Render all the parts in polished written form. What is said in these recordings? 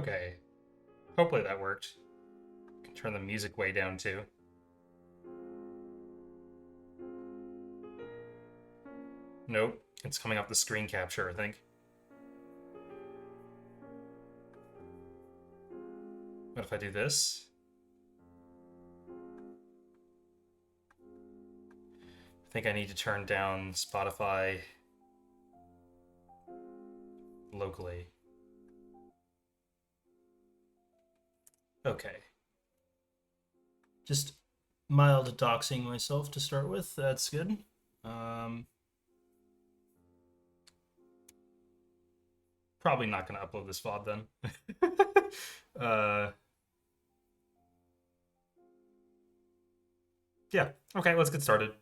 Okay. Hopefully that worked. Can turn the music way down too. Nope. It's coming off the screen capture, I think. What if I do this? I think I need to turn down Spotify locally. Okay. Just mild doxing myself to start with. That's good. Probably not going to upload this VOD then. uh, yeah. Okay, let's get started.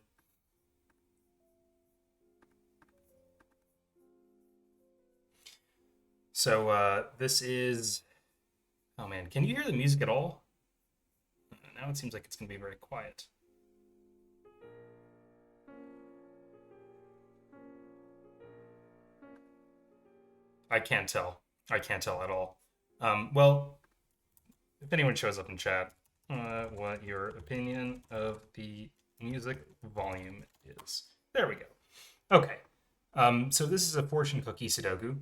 So this is... Oh man, can you hear the music at all? Now it seems like it's going to be very quiet. I can't tell. I can't tell at all. Well, if anyone shows up in chat, what your opinion of the music volume is. There we go. Okay. So this is a fortune cookie Sudoku.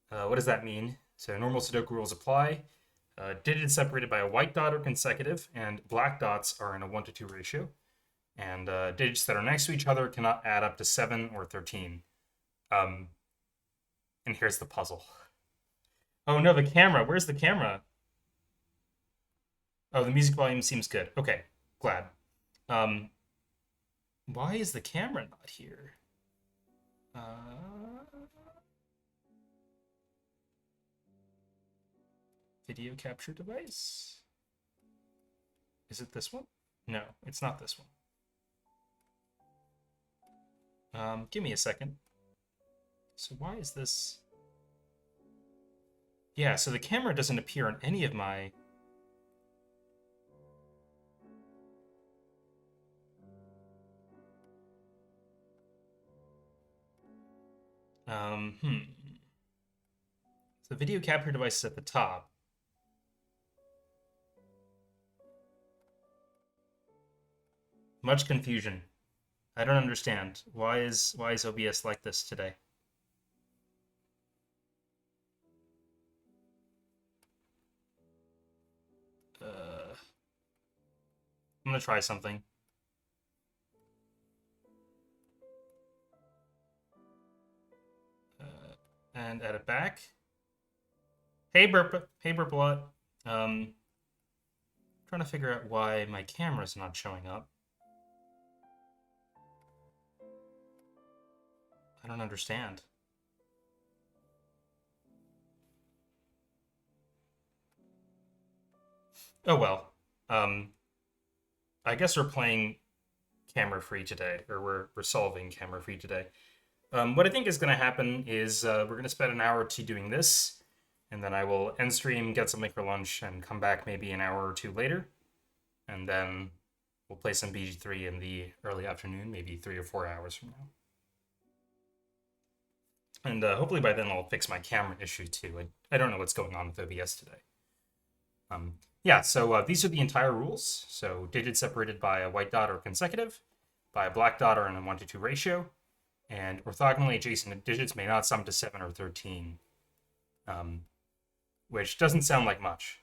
What does that mean? So normal Sudoku rules apply. Digits separated by a white dot are consecutive, and black dots are in a 1-to-2 ratio. And digits that are next to each other cannot add up to 7 or 13. And here's the puzzle. Oh no, the camera. Where's the camera? Oh, the music volume seems good. Okay, glad. Why is the camera not here? Video capture device? Is it this one? No, it's not this one. Give me a second. So why is this... Yeah, so the camera doesn't appear on any of my... So the video capture device is at the top. Much confusion. I don't understand. Why is OBS like this today? I'm gonna try something. And add it back. Hey Burplot. Trying to figure out why my camera's not showing up. I don't understand. Oh well. I guess we're playing camera free today, or we're solving camera free today. What I think is going to happen is we're going to spend an hour or two doing this, and then I will end stream, get something for lunch, and come back maybe an hour or two later, and then we'll play some BG3 in the early afternoon, maybe 3 or 4 hours from now. And hopefully by then I'll fix my camera issue too. I don't know what's going on with OBS today. Yeah, so these are the entire rules. So digits separated by a white dot are consecutive, by a black dot are in a 1-to-2 ratio, and orthogonally adjacent digits may not sum to 7 or 13, which doesn't sound like much.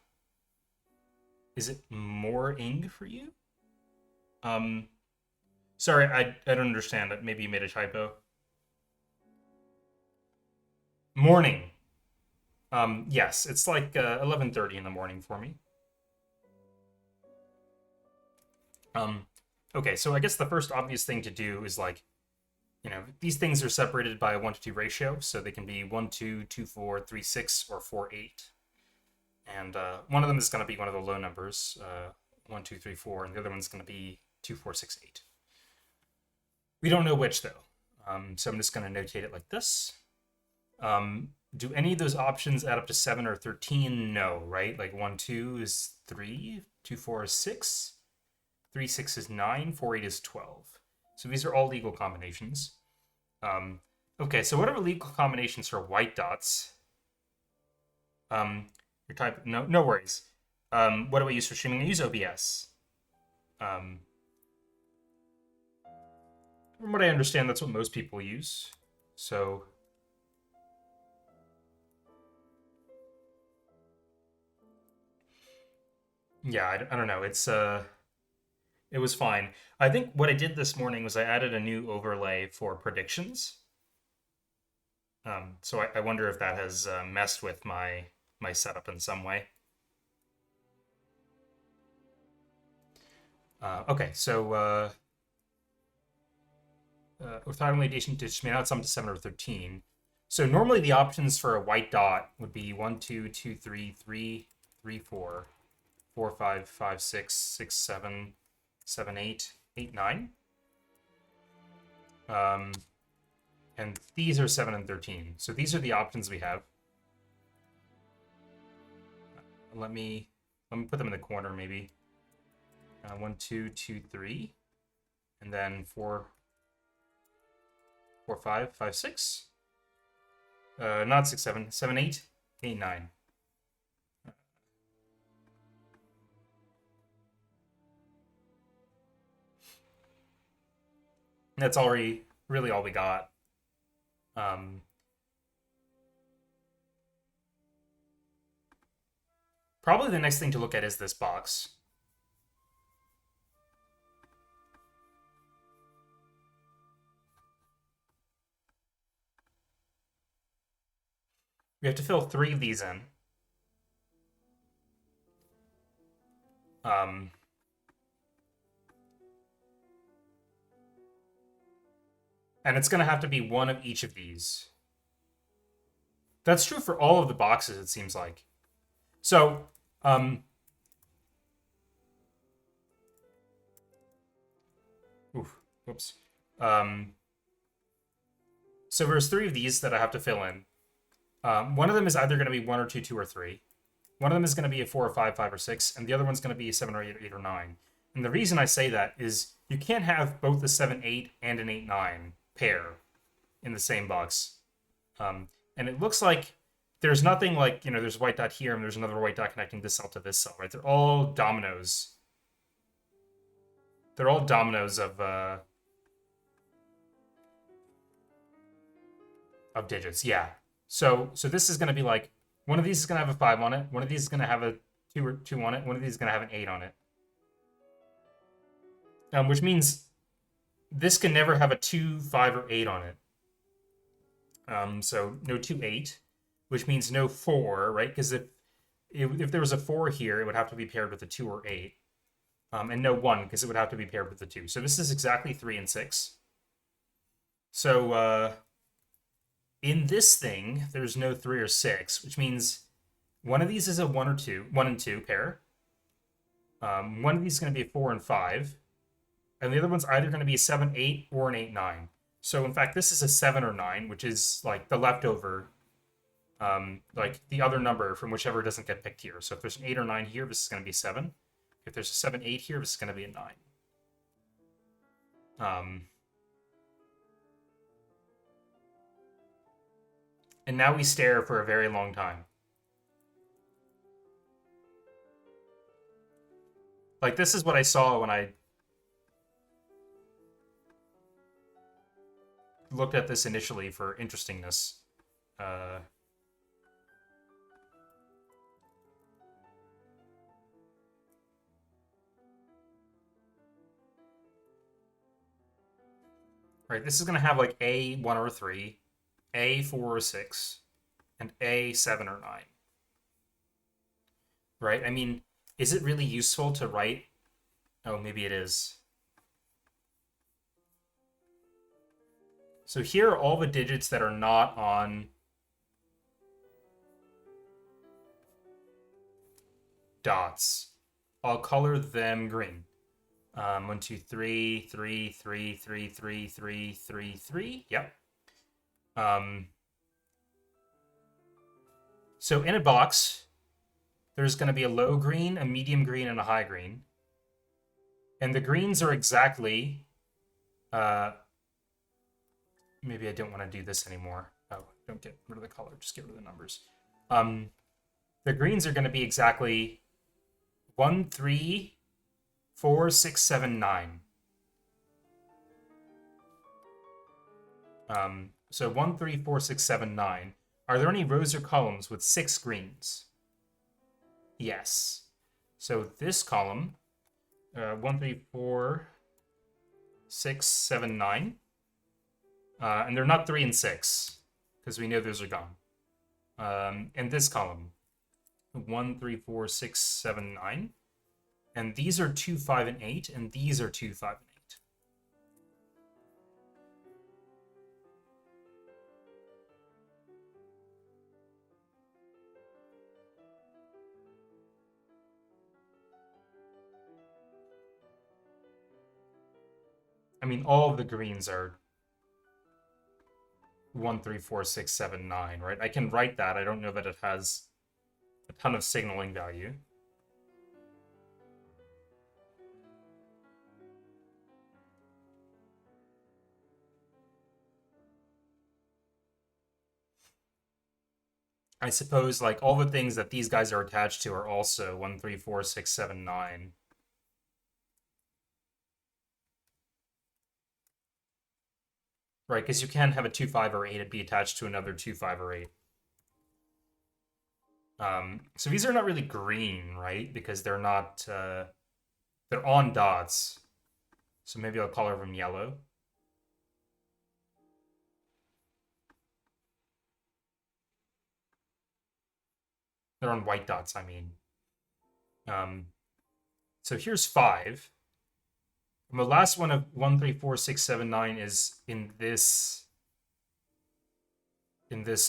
Is it more ing for you? Sorry, I don't understand. Maybe you made a typo. Morning. Yes, it's like 11:30 in the morning for me. Okay, so I guess the first obvious thing to do is like, these things are separated by a 1-to-2 ratio, so they can be 1, 2, 2, 4, 3, 6, or 4, 8. And one of them is going to be one of the low numbers, 1, 2, 3, 4, and the other one's going to be 2, 4, 6, 8. We don't know which, though, so I'm just going to notate it like this. Do any of those options add up to 7 or 13? No, right? Like 1, 2 is 3, 2, 4 is 6, 3, 6 is 9, 4, 8 is 12. So these are all legal combinations. Okay, so what are legal combinations for white dots? Your type? No, no worries. What do I use for streaming? I use OBS. Um, from what I understand, that's what most people use. So, yeah, I don't know. It was fine. I think what I did this morning was I added a new overlay for predictions. So I wonder if that has messed with my setup in some way. Okay, so orthogonal addition digits may not sum to 7 or 13. So normally the options for a white dot would be 1, 2, 2, 3, 3, 3, 4, 4, 5, 5, 6, 6, 7, 7, 8, 8, 9. And these are 7 and 13. So these are the options we have. Let me put them in the corner maybe. 1, 2, 2, 3, and then 4, 4, 5, 5, 6. Not 6, 7, 7, 8, 8, 9. That's already really all we got. Probably the next thing to look at is this box. We have to fill 3 of these in. And it's going to have to be one of each of these. That's true for all of the boxes, it seems like. So, whoops. So there's 3 of these that I have to fill in. One of them is either going to be 1 or 2, 2 or 3. One of them is going to be a 4 or 5, 5 or 6, and the other one's going to be a 7 or 8, 8 or 9. And the reason I say that is you can't have both a 7, 8 and an 8, 9 pair in the same box. And it looks like there's nothing like, there's a white dot here and there's another white dot connecting this cell to this cell, right? They're all dominoes. They're all dominoes of digits, yeah. So this is going to be like, one of these is going to have a 5 on it, one of these is going to have a 2 on it, one of these is going to have an 8 on it. Which means this can never have a 2, 5, or 8 on it. So no 2, 8, which means no 4, right? Because if there was a 4 here, it would have to be paired with a 2 or 8. And no 1, because it would have to be paired with the 2. So this is exactly 3 and 6. So in this thing, there's no 3 or 6, which means one of these is a 1 or 2, 1 and 2 pair. One of these is going to be a 4 and 5. And the other one's either going to be a 7, 8 or an 8, 9. So in fact, this is a 7 or 9, which is like the leftover, like the other number from whichever doesn't get picked here. So if there's an 8 or 9 here, this is going to be 7. If there's a 7, 8 here, this is going to be a 9. And now we stare for a very long time. Like, this is what I saw when I looked at this initially for interestingness. Right, this is going to have like A, 1 or 3, A, 4 or 6, and A, 7 or 9. Right? I mean, is it really useful to write? Oh, maybe it is. So here are all the digits that are not on dots. I'll color them green. 1, 2, 3, 3, 3, 3, 3, 3, 3, 3. Yep. So in a box, there's going to be a low green, a medium green, and a high green. And the greens are exactly... maybe I don't want to do this anymore. Oh, don't get rid of the color. Just get rid of the numbers. the greens are going to be exactly 1, 3, 4, 6, 7, 9. So 1, 3, 4, 6, 7, 9. Are there any rows or columns with 6 greens? Yes. So this column, 1, 3, 4, 6, 7, 9. And they're not 3 and 6, because we know those are gone. And this column, 1, 3, 4, 6, 7, 9. And these are 2, 5, and 8, and these are 2, 5, and 8. I mean, all of the greens are 1, 3, 4, 6, 7, 9, right? I can write that. I don't know that it has a ton of signaling value. I suppose like all the things that these guys are attached to are also 1, 3, 4, 6, 7, 9. Right, because you can have a 2, 5, or 8 and be attached to another 2, 5, or 8. So these are not really green, right? Because they're not, they're on dots. So maybe I'll color them yellow. They're on white dots, I mean. So here's 5. And the last one of 1, 3, 4, 6, 7, 9 is in this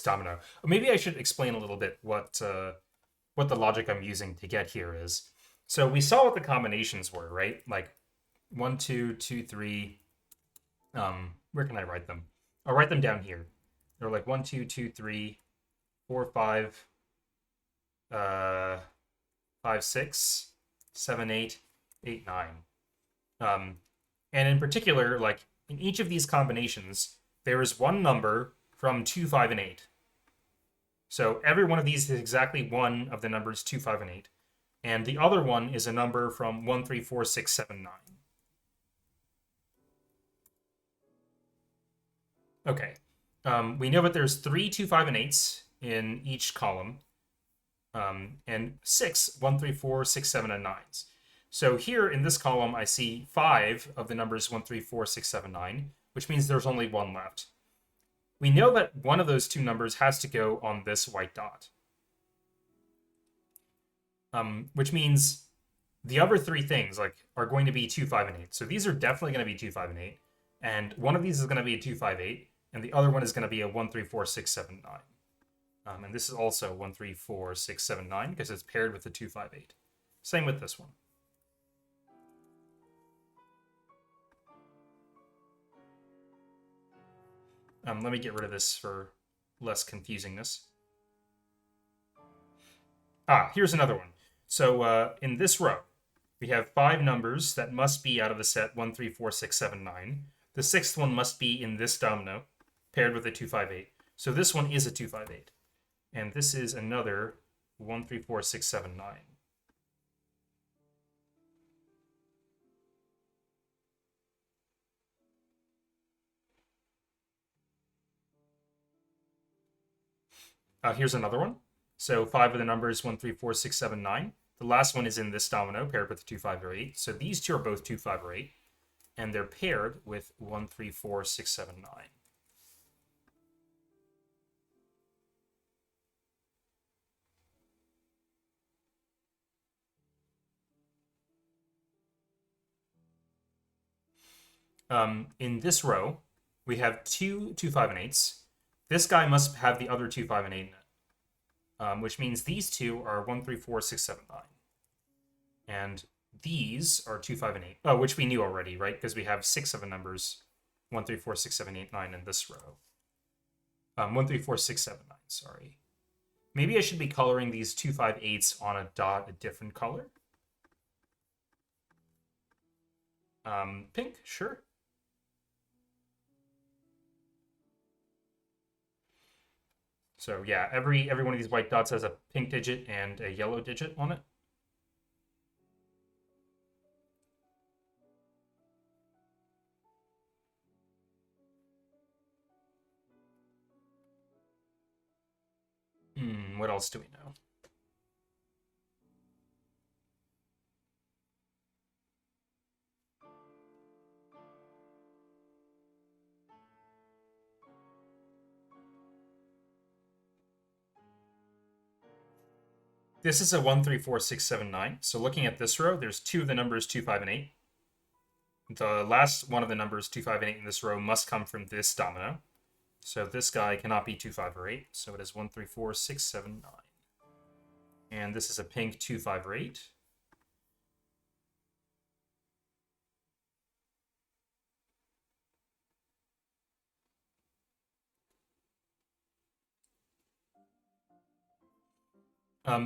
domino. Maybe I should explain a little bit what the logic I'm using to get here is. So we saw what the combinations were, right? Like 1, 2, 2, 3. Where can I write them? I'll write them down here. They're like 1, 2, 2, 3, 4, 5, 5, 6, 7, 8, 8, 9. And in particular, like in each of these combinations, there is one number from 2, 5, and 8. So every one of these is exactly one of the numbers 2, 5, and 8. And the other one is a number from 1, 3, 4, 6, 7, 9. Okay. We know that there's 3, 2, 5, and 8s in each column. And 6, 1, 3, 4, 6, 7, and 9s. So here in this column, I see 5 of the numbers 1, 3, 4, 6, 7, 9, which means there's only one left. We know that one of those two numbers has to go on this white dot. Which means the other three things like are going to be 2, 5, and 8. So these are definitely going to be 2, 5, and 8. And one of these is going to be a 2, 5, 8. And the other one is going to be a 1, 3, 4, 6, 7, 9. And this is also 1, 3, 4, 6, 7, 9 because it's paired with the 2, 5, 8. Same with this one. Let me get rid of this for less confusingness. Here's another one. So in this row, we have 5 numbers that must be out of the set 1, 3, 4, 6, 7, 9. The 6th one must be in this domino, paired with a 2, 5, 8. So this one is a 2, 5, 8. And this is another 1, 3, 4, 6, 7, 9. Here's another one. So 5 of the numbers 1, 3, 4, 6, 7, 9. The last one is in this domino, paired with a 2, 5, or 8. So these two are both 2, 5, or 8. And they're paired with 1, 3, 4, 6, 7, 9. In this row, we have 2, 2, 5, and 8s. This guy must have the other 2, 5, and 8 in it, which means these two are 1, 3, 4, 6, 7, 9. And these are 2, 5, and 8. Oh, which we knew already, right? Because we have 6 of the numbers 1, 3, 4, 6, 7, 8, 9 in this row. 1, 3, 4, 6, 7, 9, sorry. Maybe I should be coloring these 2, 5, 8s on a dot a different color. Pink, sure. So yeah, every one of these white dots has a pink digit and a yellow digit on it. What else do we know? This is a 1, 3, 4, 6, 7, 9. So looking at this row, there's two of the numbers 2, 5, and 8. The last one of the numbers 2, 5, and 8 in this row must come from this domino. So this guy cannot be 2, 5, or 8. So it is 1, 3, 4, 6, 7, 9. And this is a pink 2, 5, or 8.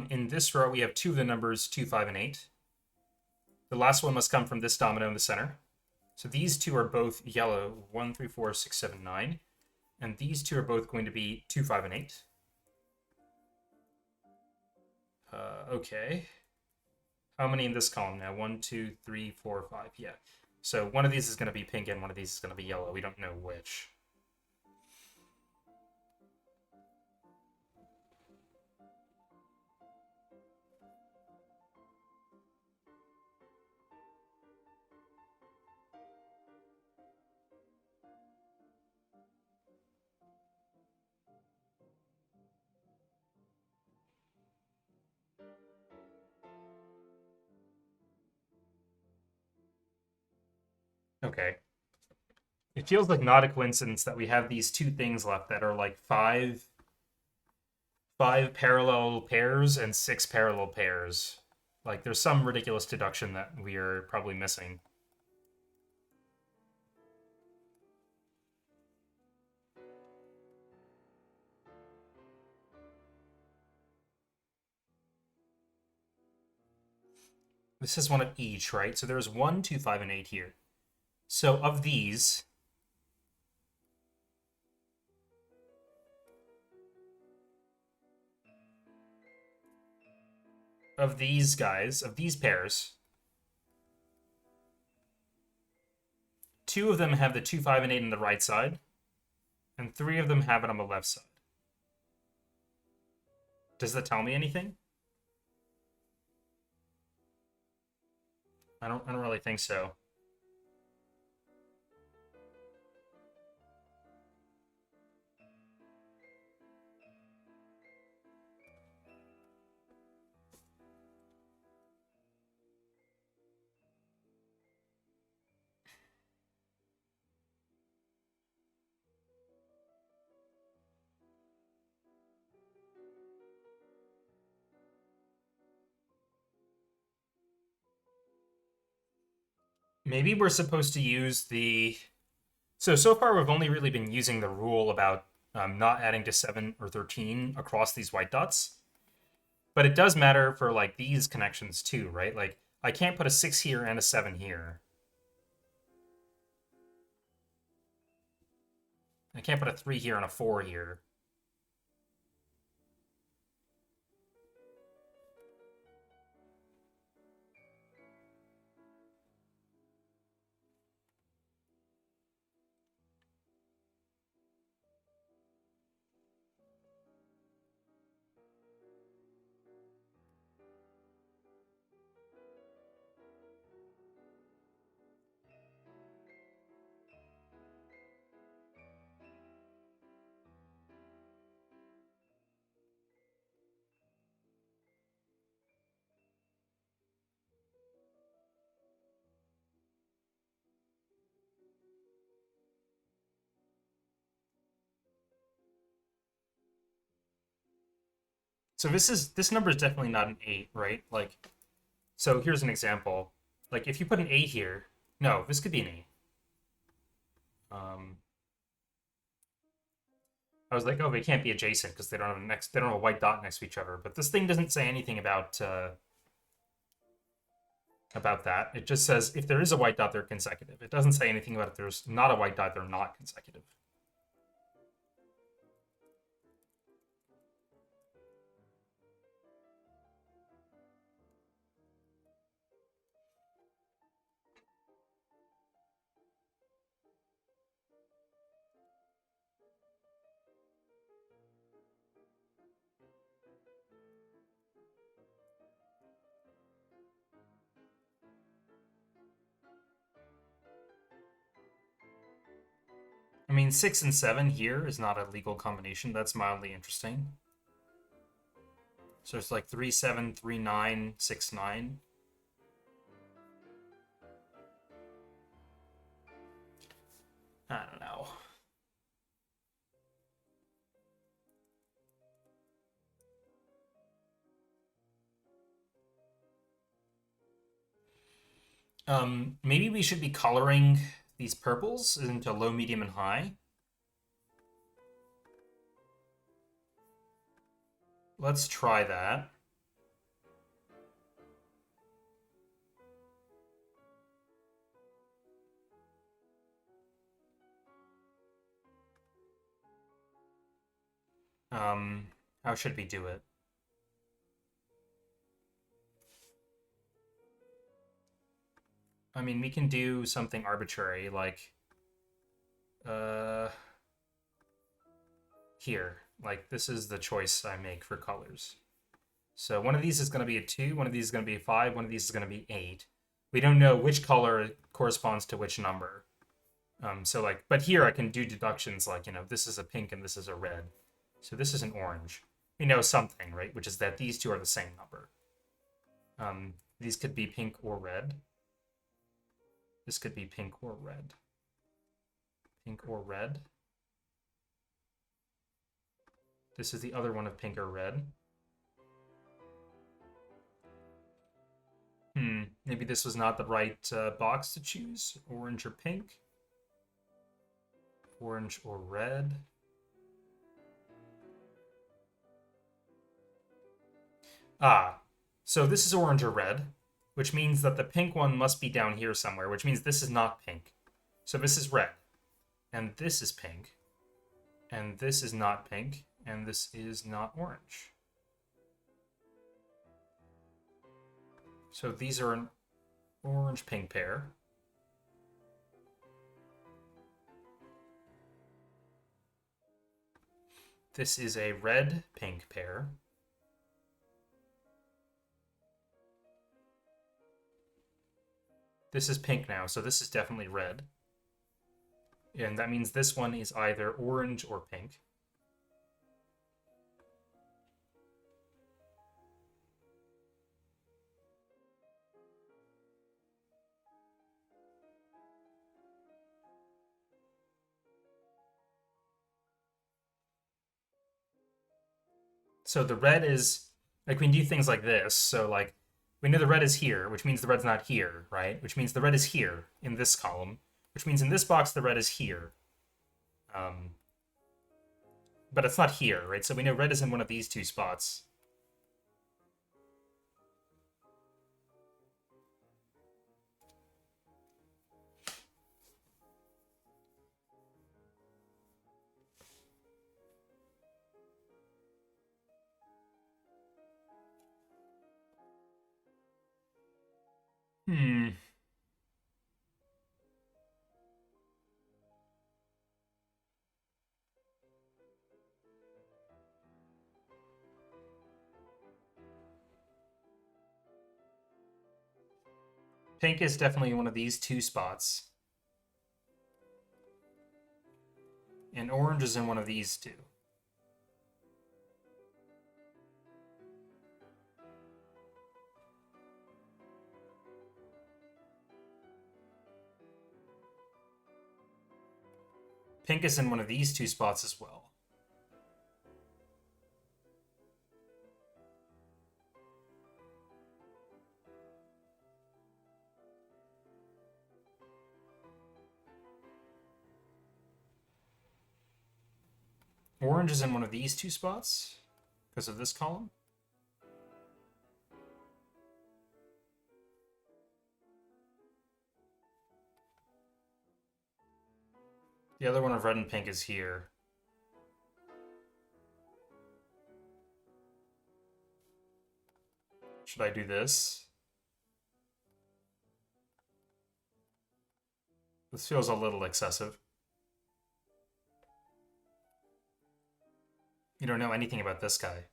In this row, we have two of the numbers 2, 5, and 8. The last one must come from this domino in the center. So these two are both yellow, 1, 3, 4, 6, 7, 9. And these two are both going to be 2, 5, and 8. Okay. How many in this column now? 1, 2, 3, 4, 5. Yeah. So one of these is going to be pink and one of these is going to be yellow. We don't know which. Okay. It feels like not a coincidence that we have these two things left that are like five parallel pairs and 6 parallel pairs. Like there's some ridiculous deduction that we are probably missing. This is one of each, right? So there's 1, 2, 5, and 8 here. So of these, guys, of these pairs, two of them have the 2, 5, and 8 on the right side, and 3 of them have it on the left side. Does that tell me anything? I don't really think so. Maybe we're supposed to use the... So far we've only really been using the rule about not adding to 7 or 13 across these white dots. But it does matter for like these connections too, right? Like I can't put a 6 here and a 7 here. I can't put a 3 here and a 4 here. So this number is definitely not an 8, right? Like, so here's an example. Like if you put an 8 here, no, this could be an 8. I was like, oh, they can't be adjacent because they don't have they don't have a white dot next to each other. But this thing doesn't say anything about that. It just says if there is a white dot, they're consecutive. It doesn't say anything about if there's not a white dot, they're not consecutive. I mean, 6 and 7 here is not a legal combination. That's mildly interesting. So it's like 3, 7, 3, 9, 6, 9. I don't know. Maybe we should be coloring these purples into low, medium, and high. Let's try that. How should we do it? I mean, we can do something arbitrary, like, here. Like, this is the choice I make for colors. So one of these is going to be a 2, one of these is going to be a 5, one of these is going to be 8. We don't know which color corresponds to which number. So, like, but here I can do deductions like, this is a pink and this is a red. So this is an orange. We know something, right? Which is that these two are the same number. These could be pink or red. This could be pink or red. Pink or red. This is the other one of pink or red. Maybe this was not the right box to choose. Orange or pink. Orange or red. So this is orange or red, which means that the pink one must be down here somewhere, which means this is not pink. So this is red, and this is pink, and this is not pink, and this is not orange. So these are an orange-pink pair. This is a red-pink pair. This is pink now, so this is definitely red. And that means this one is either orange or pink. So the red is, like, we can do things like this. So, like, we know the red is here, which means the red's not here, right? Which means the red is here in this column, which means in this box the red is here. But it's not here, right? So we know red is in one of these two spots. Pink is definitely one of these two spots. And orange is in one of these two. Pink is in one of these two spots as well. Orange is in one of these two spots because of this column. The other one of red and pink is here. Should I do this? This feels a little excessive. You don't know anything about this guy.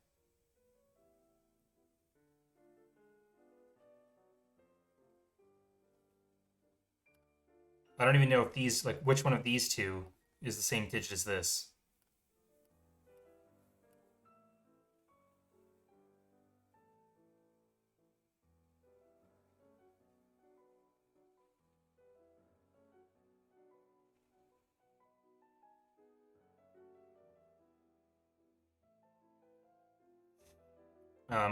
I don't even know if these, like, which one of these two is the same digit as this.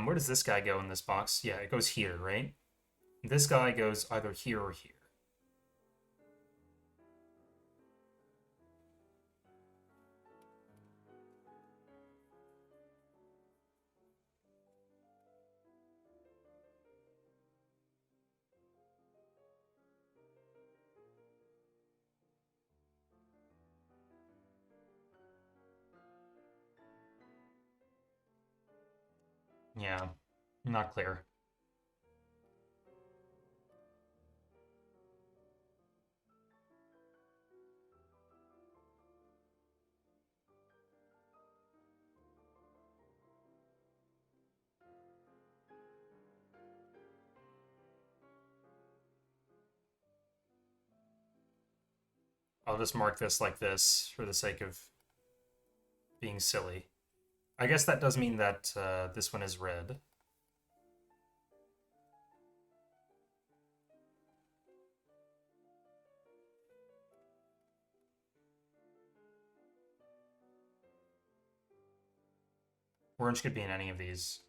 Where does this guy go in this box? Yeah, it goes here, right? This guy goes either here or here. Yeah, not clear. I'll just mark this like this for the sake of being silly. I guess that does mean that this one is red. Orange could be in any of these.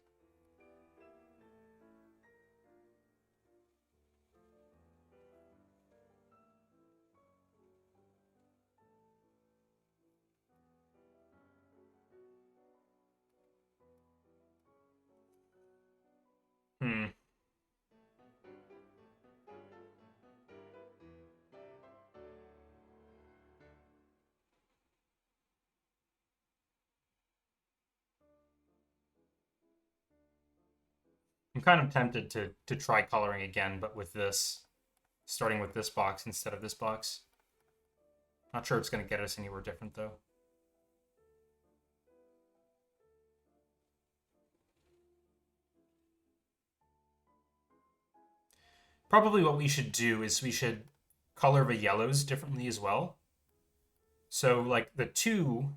Hmm. I'm kind of tempted to try coloring again, but with this, starting with this box instead of this box. Not sure it's going to get us anywhere different, though. Probably what we should do is we should color the yellows differently as well. So, like, the 2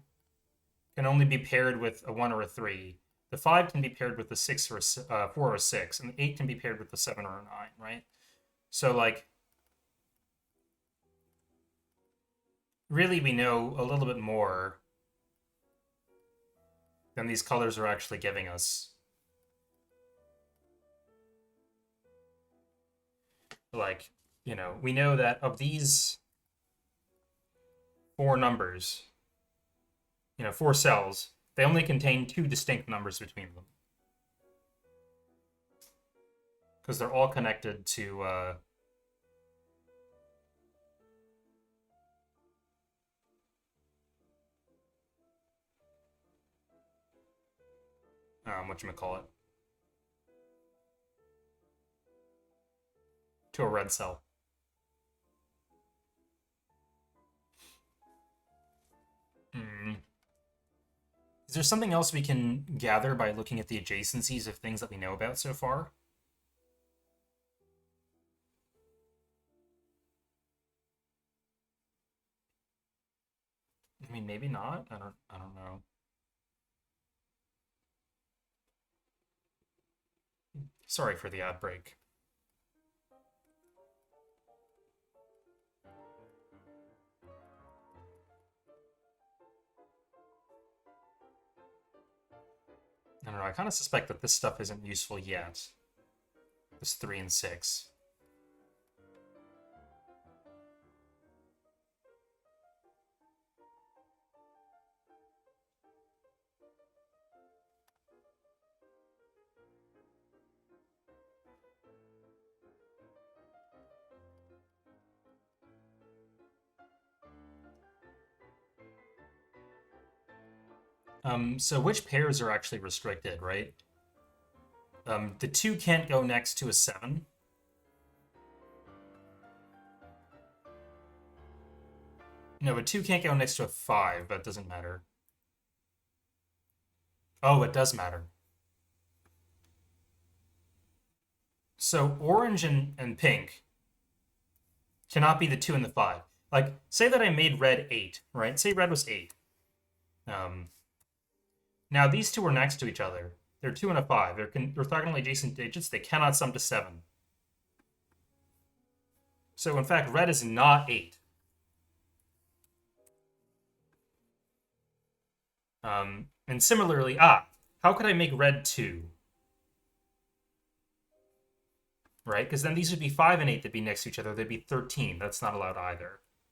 can only be paired with a 1 or a 3. The 5 can be paired with a 6 or a 4 or a 6. And the 8 can be paired with a 7 or a 9, right? So, like, really we know a little bit more than these colors are actually giving us. Like, we know that of these 4 numbers, 4 cells, they only contain 2 distinct numbers between them. Because they're all connected to whatchamacallit, to a red cell. Hmm. Is there something else we can gather by looking at the adjacencies of things that we know about so far? I mean, maybe not. I don't know. Sorry for the ad break. I don't know. I kind of suspect that this stuff isn't useful yet. This 3 and 6. So which pairs are actually restricted, right? The 2 can't go next to a 7. No, a 2 can't go next to a 5, but it doesn't matter. Oh, it does matter. So orange and pink cannot be the 2 and the 5. Like, say that I made red 8, right? Say red was 8. Um, Now these two are next to each other. They're 2 and a 5. They're orthogonally adjacent digits. They cannot sum to 7. So in fact, red is not 8. And similarly, how could I make red 2? Right? Because then these would be 5 and 8 that'd be next to each other. They'd be 13. That's not allowed either.